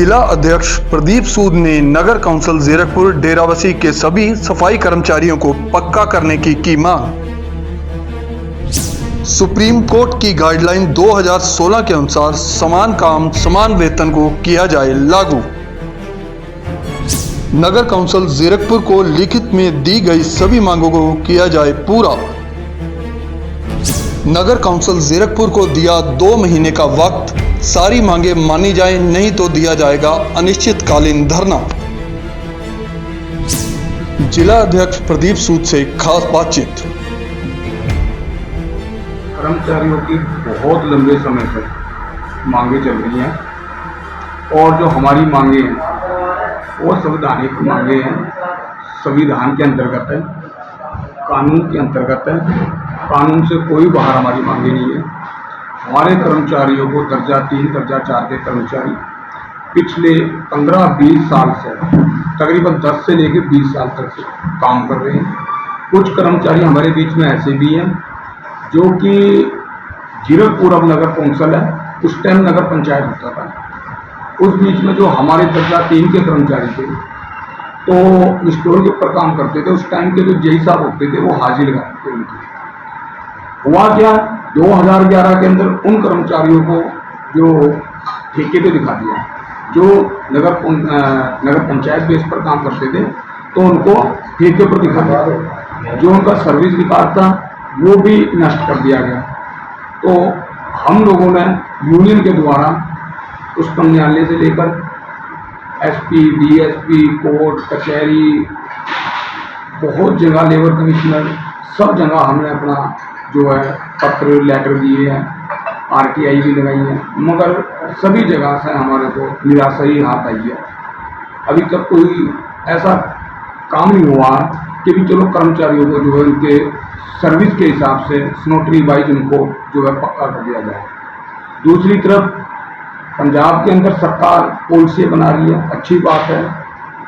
जिला अध्यक्ष प्रदीप सूद ने नगर काउंसिल जीरकपुर डेराबस्सी के सभी सफाई कर्मचारियों को पक्का करने की मांग। सुप्रीम कोर्ट की गाइडलाइन 2016 के अनुसार समान काम समान वेतन को किया जाए लागू। नगर काउंसिल जीरकपुर को लिखित में दी गई सभी मांगों को किया जाए पूरा। नगर काउंसिल जीरकपुर को दिया 2 महीने का वक्त, सारी मांगे मानी जाए, नहीं तो दिया जाएगा अनिश्चितकालीन धरना। जिला अध्यक्ष प्रदीप सूद से खास बातचीत। कर्मचारियों की बहुत लंबे समय से मांगे चल रही हैं और जो हमारी मांगे हैं वो संवैधानिक मांगे हैं, संविधान के अंतर्गत है, कानून के अंतर्गत है। कानून से कोई बाहर हमारी मांगे नहीं है। हमारे कर्मचारियों को दर्जा 3, दर्जा 4 के कर्मचारी पिछले 15-20 साल से तकरीबन 10 से लेकर 20 साल तक से काम कर रहे हैं। कुछ कर्मचारी हमारे बीच में ऐसे भी हैं जो कि जीरकपुर अब नगर कौंसिल है, उस टाइम नगर पंचायत होता था। उस बीच में जो हमारे दर्जा 3 के कर्मचारी थे तो स्टोर के ऊपर काम करते थे। उस टाइम के जो जेई साहब होते थे वो हाजिर लगाते थे उनकी। हुआ क्या, 2011 के अंदर उन कर्मचारियों को जो ठेके पे दिखा दिया, जो नगर पंचायत बेस पर काम करते थे तो उनको ठेके पर दिखा दिया। जो उनका सर्विस रिकॉर्ड था वो भी नष्ट कर दिया गया। तो हम लोगों ने यूनियन के द्वारा उच्च न्यायालय से लेकर एसपी, डीएसपी, कोर्ट कचहरी, बहुत जगह लेबर कमिश्नर, सब जगह हमने अपना जो है पत्र लेटर दिए हैं, आरटीआई भी लगाई है, मगर सभी जगह से हमारे को निराशा ही हाथ आई है। अभी तक कोई ऐसा काम नहीं हुआ कि भी चलो कर्मचारियों को जो है उनके सर्विस के हिसाब से स्नोटरी वाइज उनको जो है पक्का कर दिया जाए। दूसरी तरफ पंजाब के अंदर सरकार पॉलिसी बना रही है, अच्छी बात है।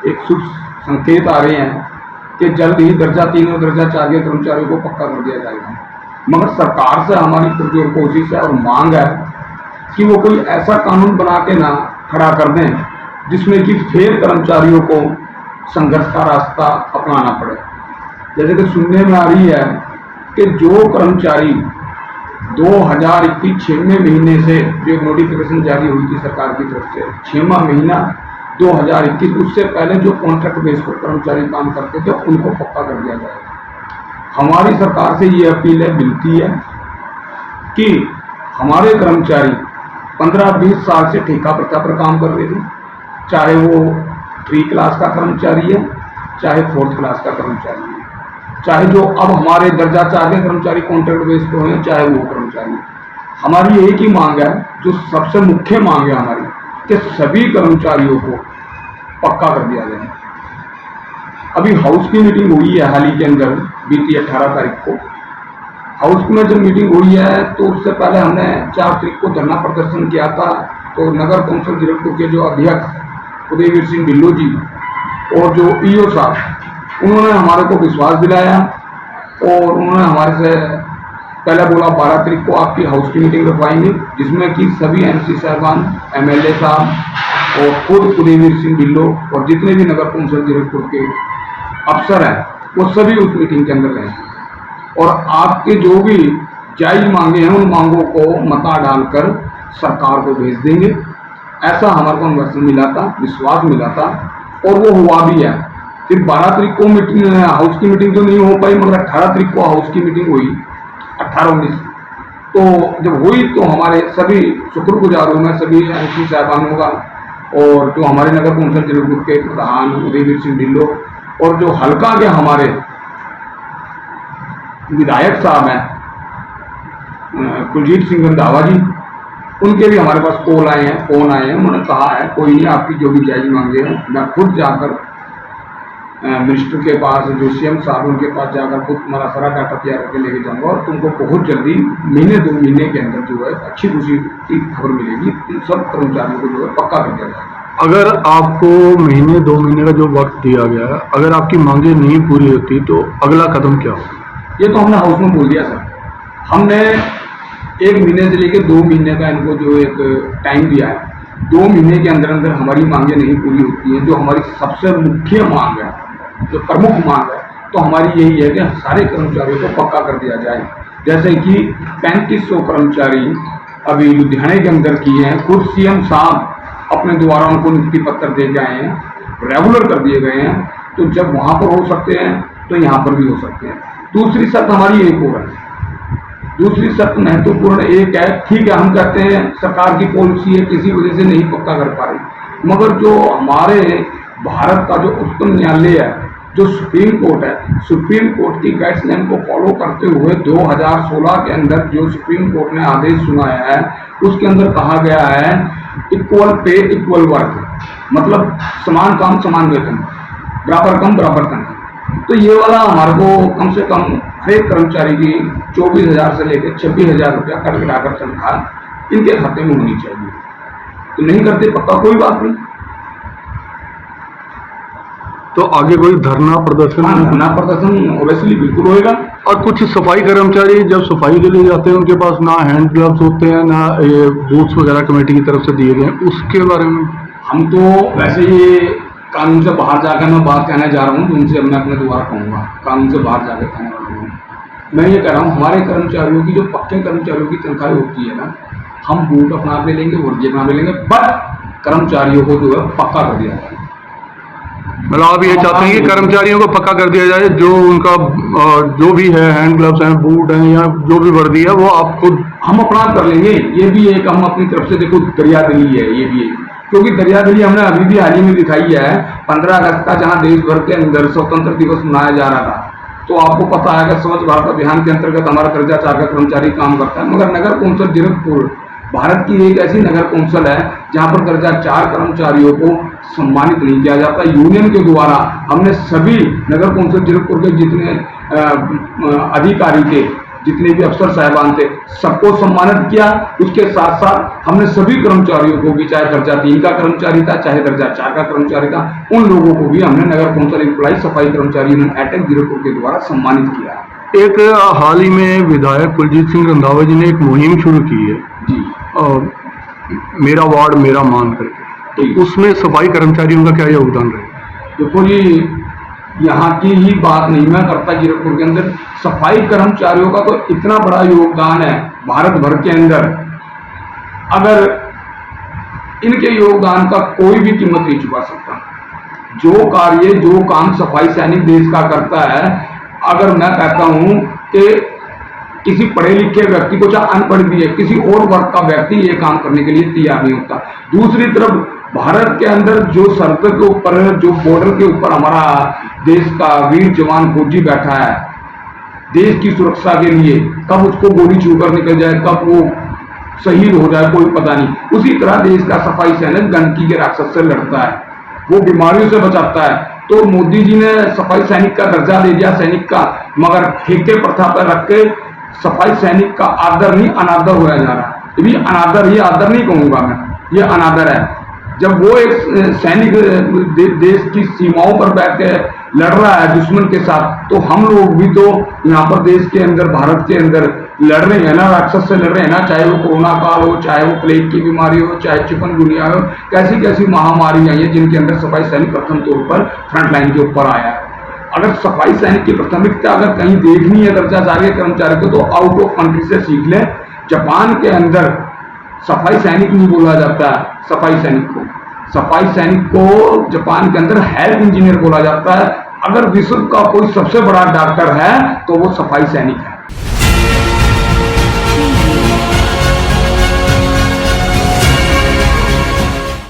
एक शुभ संकेत आ रहे हैं कि जल्द ही दर्जा 3 और दर्जा 4 के कर्मचारियों को पक्का कर दिया जाएगा। मगर सरकार से हमारी पुरजोर कोशिश है और मांग है कि वो कोई ऐसा कानून बना के ना खड़ा कर दें जिसमें कि फिर कर्मचारियों को संघर्ष का रास्ता अपनाना पड़े। जैसे कि सुनने में आ रही है कि जो कर्मचारी 2021 6वें महीने से जो नोटिफिकेशन जारी हुई थी सरकार की तरफ से, 6वां महीना 2021, उससे पहले जो कॉन्ट्रैक्ट बेस पर कर्मचारी काम करते थे उनको पक्का कर दिया जाएगा। हमारी सरकार से ये अपील है, विनती है कि हमारे कर्मचारी 15-20 साल से ठेका प्रथा पर काम कर रहे थे, चाहे वो 3 क्लास का कर्मचारी है, चाहे 4th क्लास का कर्मचारी है, चाहे जो अब हमारे दर्जा 4 के कर्मचारी कॉन्ट्रैक्ट बेस पर हैं, चाहे वो कर्मचारी। हमारी एक ही मांग है, जो सबसे मुख्य मांग है हमारी, कि सभी कर्मचारियों को पक्का कर दिया जाए। अभी हाउस की मीटिंग हुई है हाल ही के अंदर, बीती 18 तारीख को। हाउस में जब मीटिंग हुई है तो उससे पहले हमने 4 तारीख को धरना प्रदर्शन किया था। तो नगर कौंसिल जीरकपुर के जो अध्यक्ष उदयवीर सिंह ढिल्लो जी और जो ईओ साहब, उन्होंने हमारे को विश्वास दिलाया और उन्होंने हमारे से पहले बोला 12 तारीख को आपकी हाउस की मीटिंग रखवाएंगे, जिसमें कि सभी एमसी साहबान, एमएलए साहब और खुद उदयवीर सिंह ढिल्लो और जितने भी नगर कौंसिल जीरकपुर के अफसर हैं वो सभी उस मीटिंग के अंदर रहेंगे और आपके जो भी जायज मांगे हैं उन मांगों को मता डालकर सरकार को भेज देंगे। ऐसा हमारे को अनुभव मिला था, विश्वास मिला था और वो हुआ भी है। फिर 12 तारीख को मीटिंग, हाउस की मीटिंग तो नहीं हो पाई, मगर 18 तारीख को हाउस की मीटिंग हुई, 18-19। तो जब हुई तो हमारे सभी शुक्रगुजार हूँ मैं सभी एमसी साहबानों का और जो हमारे नगर कौंसिल जीरकपुर के प्रधान उदयवीर सिंह ढिल्लो और जो हल्का के हमारे विधायक साहब हैं कुलजीत सिंह रंधावा जी, उनके भी हमारे पास कॉल आए हैं, फोन आए हैं। उन्होंने कहा है कोई नहीं, आपकी जो भी जायज मांगे हैं मैं खुद जाकर मिनिस्टर के पास, जो सीएम साहब उनके पास जाकर खुद तुम्हारा सारा डाटा तैयार करके लेके जाऊंगा और तुमको बहुत जल्दी महीने 2 महीने के अंदर जो है अच्छी खुशी की खबर मिलेगी। इन सब कर्मचारियों को जो है पक्का कर दिया जाएगा। अगर आपको महीने 2 महीने का जो वक्त दिया गया है, अगर आपकी मांगे नहीं पूरी होती तो अगला कदम क्या होगा? ये तो हमने हाउस में बोल दिया सर। हमने 1 महीने से लेकर 2 महीने का इनको जो एक टाइम दिया है 2 महीने के अंदर अंदर हमारी मांगें नहीं पूरी होती हैं, जो हमारी सबसे मुख्य मांग है, जो प्रमुख मांग है, तो हमारी यही है कि सारे कर्मचारियों को पक्का कर दिया जाए। जैसे कि 3500 कर्मचारी अभी लुधियाने के अंदर किए हैं, खुद सीएम साहब अपने द्वारा उनको नियुक्ति पत्र दे के आए हैं, रेगुलर कर दिए गए हैं। तो जब वहाँ पर हो सकते हैं तो यहाँ पर भी हो सकते हैं। दूसरी शर्त हमारी एक और है, दूसरी शर्त महत्वपूर्ण एक है, ठीक है हम कहते हैं सरकार की पॉलिसी है, किसी वजह से नहीं पक्का कर पा रही, मगर जो हमारे भारत का जो उच्चतम न्यायालय है, जो सुप्रीम कोर्ट है, सुप्रीम कोर्ट की गाइडलाइन को फॉलो करते हुए 2016 के अंदर जो सुप्रीम कोर्ट ने आदेश सुनाया है, उसके अंदर कहा गया है इक्वल पे इक्वल वर्क, मतलब समान काम समान वेतन, बराबर कम बराबर तनख्वाह। तो ये वाला हमारे को कम से कम हर एक कर्मचारी की 24,000 से लेकर 26,000 रुपया कट घटाकर तनख्वाह इनके खाते में होनी चाहिए। तो नहीं करते पक्का, कोई बात नहीं। तो आगे कोई धरना प्रदर्शन? हाँ, धरना प्रदर्शन ओबियसली बिल्कुल होएगा। और कुछ सफाई कर्मचारी जब सफाई के लिए जाते हैं उनके पास ना हैंड ग्लव्स होते हैं, ना ये बूट्स वगैरह कमेटी की तरफ से दिए गए हैं, उसके बारे में? हम तो वैसे ये कानून से बाहर जाकर मैं बात कहने जा रहा हूँ, जिनसे मैं अपने द्वारा कहूँगा, कानून से बाहर जाकर कहने वाला हूँ। मैं ये कह रहा हूँ हमारे कर्मचारियों की, जो पक्के कर्मचारियों की तनख्वाह होती है ना, हम बूट अपना पे लेंगे, वर्दी अपना पे लेंगे, बट कर्मचारियों को जो है पक्का कर दिया जाए। मतलब आप ये चाहते हैं कि कर्मचारियों को पक्का कर दिया जाए, जो उनका जो भी है हैंड ग्लव्स हैं, बूट हैं, या जो भी वर्दी है वो आप खुद हम अपना कर लेंगे। ये भी एक हम अपनी तरफ से, देखो दरियादिली है ये भी एक, क्योंकि दरियादिली हमने अभी भी हाल ही में दिखाई है। 15 अगस्त का जहाँ देश भर के अंदर स्वतंत्र दिवस मनाया जा रहा था, तो आपको पता है कि स्वच्छ भारत अभियान के अंतर्गत हमारा दर्जा 4 का कर्मचारी काम करता है, मगर नगर कौंसिल जीरकपुर भारत की एक ऐसी नगर कौंसिल है जहाँ पर दर्जा 4 कर्मचारियों को सम्मानित नहीं किया जाता। यूनियन के द्वारा हमने सभी नगर कौंसिल जीरकपुर के जितने अधिकारी थे, जितने भी अफसर साहबान थे, सबको सम्मानित किया। उसके साथ साथ हमने सभी कर्मचारियों को भी, चाहे दर्जा 3 का कर्मचारी था, चाहे दर्जा 4 का कर्मचारी था, उन लोगों को भी हमने नगर कौंसिल एम्प्लॉय सफाई कर्मचारी यूनियन एटेक जीरकपुर के द्वारा सम्मानित किया। एक हाल ही में विधायक कुलजीत सिंह रंधावा जी ने एक मुहिम शुरू की है जी, मेरा वार्ड मेरा मान करके, तो उसमें सफाई कर्मचारियों का क्या योगदान रहेगा? देखो जी, यहाँ की ही बात नहीं मैं करता, जीरकपुर के अंदर सफाई कर्मचारियों का तो इतना बड़ा योगदान है भारत भर के अंदर, अगर इनके योगदान का कोई भी कीमत नहीं चुका सकता। जो कार्य, जो काम सफाई सैनिक देश का करता है, अगर मैं कहता हूं कि किसी पढ़े लिखे व्यक्ति को, चाहे अनपढ़ भी है, किसी और वर्ग का व्यक्ति ये काम करने के लिए तैयार नहीं होता। दूसरी तरफ भारत के अंदर जो सड़क के ऊपर, जो बॉर्डर के ऊपर हमारा देश का वीर जवान फौजी बैठा है, देश की सुरक्षा के लिए, कब उसको गोली छूकर निकल जाए, कब वो शहीद हो जाए कोई पता नहीं। उसी तरह देश का सफाई सैनिक गंदगी के राक्षस से लड़ता है, वो बीमारियों से बचाता है। तो मोदी जी ने सफाई सैनिक का दर्जा दे दिया सैनिक का, मगर ठेके प्रथा पर रख के सफाई सैनिक का आदर नहीं अनादर होया जा रहा है। ये भी अनादर, ये आदर नहीं कहूंगा मैं, ये अनादर है। जब वो एक सैनिक देश की सीमाओं पर बैठ के लड़ रहा है दुश्मन के साथ, तो हम लोग भी तो यहाँ पर देश के अंदर, भारत के अंदर लड़ रहे हैं ना, राक्षस से लड़ रहे हैं ना, चाहे वो कोरोना काल हो, चाहे वो प्लेग की बीमारी हो, चाहे चिकनगुनिया हो, कैसी कैसी महामारी आई है जिनके अंदर सफाई सैनिक प्रथम तौर पर फ्रंट लाइन के ऊपर आया है। अगर सफाई सैनिक की प्राथमिकता अगर कहीं देखनी है दर्जा 4 के कर्मचारी को, तो आउट ऑफ कंट्री से सीख लें। जापान के अंदर सफाई सैनिक नहीं बोला जाता है, सफाई सैनिक को जापान के अंदर हेल्थ इंजीनियर बोला जाता है। अगर विश्व का कोई सबसे बड़ा डॉक्टर है तो वो सफाई सैनिक है।